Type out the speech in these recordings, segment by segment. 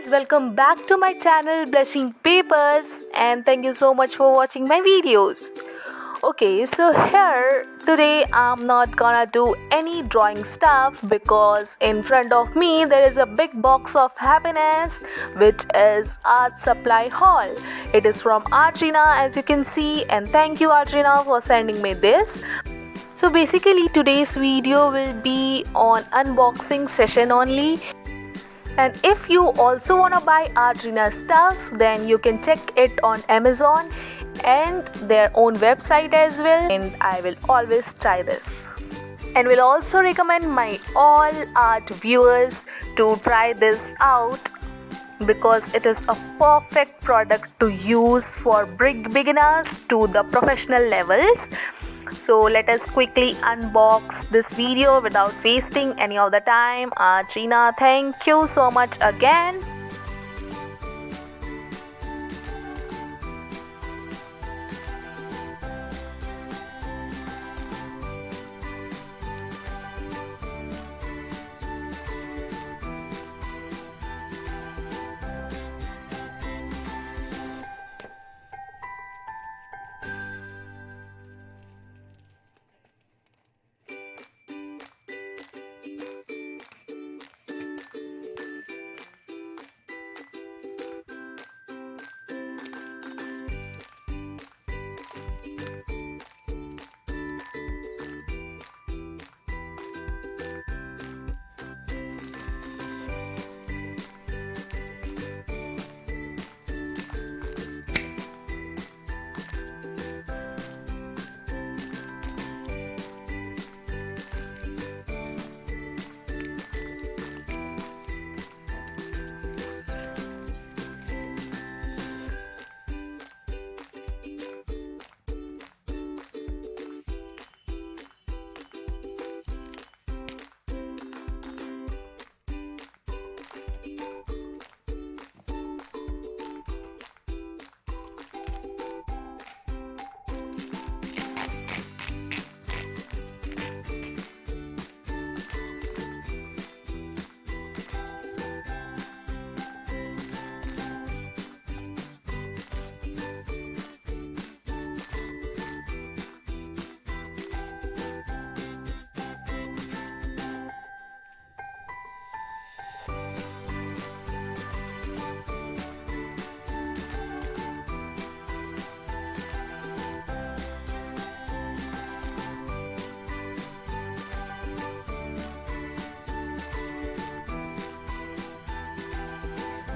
guys, welcome back to my channel Blushing Papers, and thank you so much for watching my videos. Okay, so here today I'm not gonna do any drawing stuff because in front of me there is a big box of happiness which is art supply haul. It is from Artrina, as you can see, and thank you Artrina for sending me this. So basically today's video will be on unboxing session only. And if you also wanna buy Artrina stuffs, then you can check it on Amazon and their own website as well, and I will always try this. And will also recommend my all art viewers to try this out because it is a perfect product to use for beginners to the professional levels. So let us quickly unbox this video without wasting any of the time. Artrina, thank you so much again.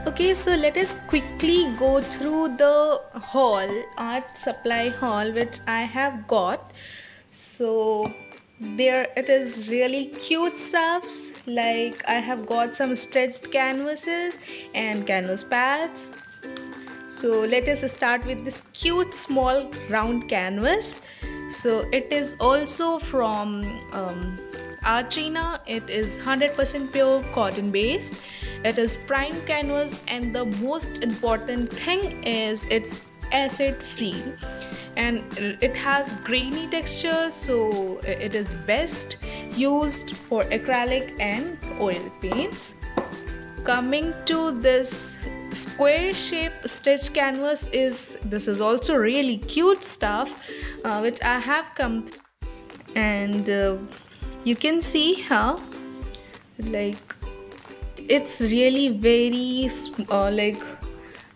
Okay, so let us quickly go through the haul, art supply haul, which I have got. So there it is, really cute stuffs. Like I have got some stretched canvases and canvas pads. So let us start with this cute small round canvas. So it is also from Artrina. It is 100% pure cotton based. It is prime canvas, and the most important thing is it's acid free, and it has grainy texture, so it is best used for acrylic and oil paints. Coming to this square shape stitch canvas, this is also really cute stuff which I have come, and you can see how like it's really very like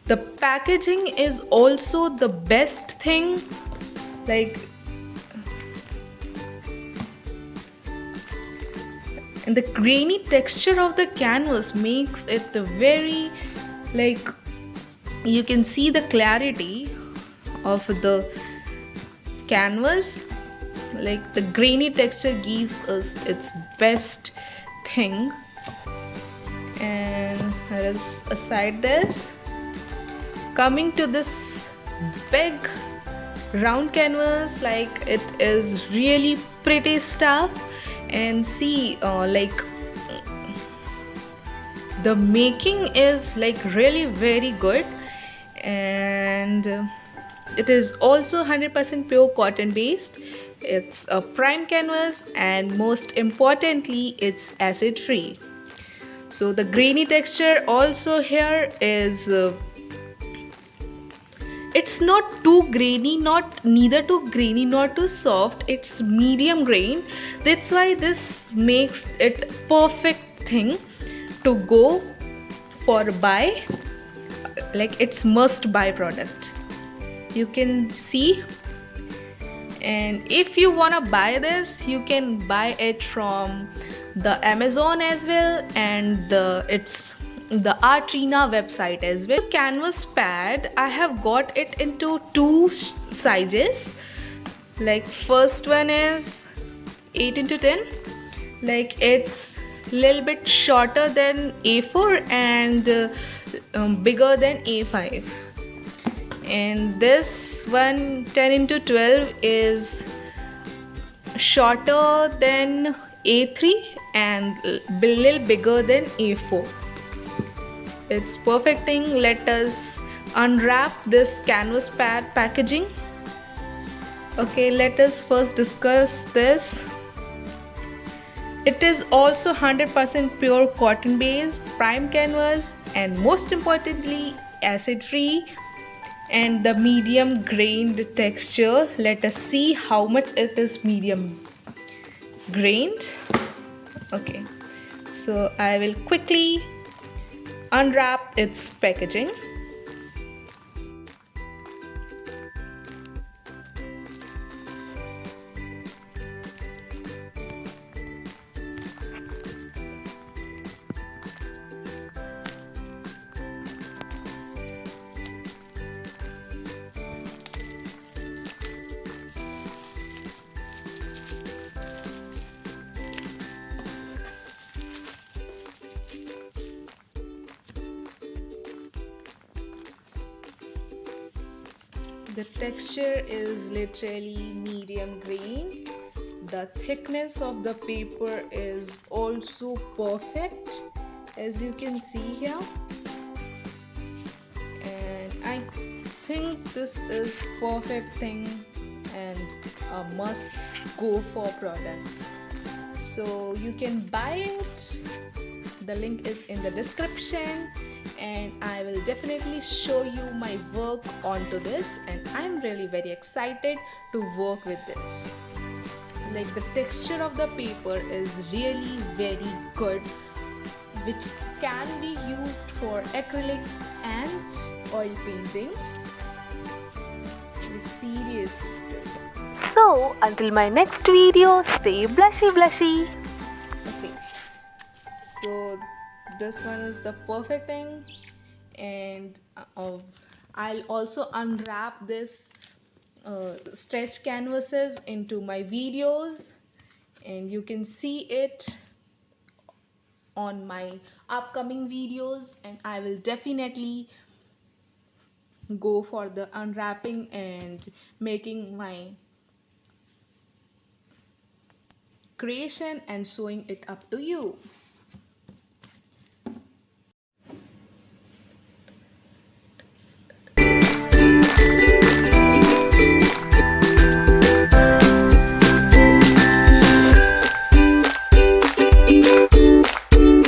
the packaging is also the best thing. Like, and the grainy texture of the canvas makes it very, like, you can see the clarity of the canvas. Like the grainy texture gives us its best thing. And let us aside this. Coming to this big round canvas, like it is really pretty stuff, and see like the making is like really very good, and it is also 100% pure cotton based. It's a prime canvas, and most importantly it's acid free. So the grainy texture also here is it's not too grainy, neither too grainy nor too soft. It's medium grain. That's why this makes it perfect thing to go for buy. Like it's must buy product. You can see. And if you wanna buy this, you can buy it from the Amazon as well, and it's the Artrina website as well. Canvas pad, I have got it into two sizes. Like first one is 8 into 10. Like it's little bit shorter than A4 and bigger than A5. And this one 10 into 12 is shorter than A3 and little bigger than A4. It's perfect thing. Let us unwrap this canvas pad packaging. Okay, let us first discuss this. It is also 100% pure cotton based, prime canvas, and most importantly acid free, and the medium grained texture. Let us see how much it is medium grained. Okay, so I will quickly unwrap its packaging. The texture is literally medium grained. The thickness of the paper is also perfect, as you can see here. And I think this is perfect thing and a must go for product. So you can buy it. The link is in the description. And I will definitely show you my work onto this, and I'm really very excited to work with this. Like the texture of the paper is really very good, which can be used for acrylics and oil paintings. Like seriously. So until my next video, stay blushy blushy. Okay. So this one is the perfect thing, and I'll also unwrap this stretch canvases into my videos, and you can see it on my upcoming videos, and I will definitely go for the unwrapping and making my creation and showing it up to you.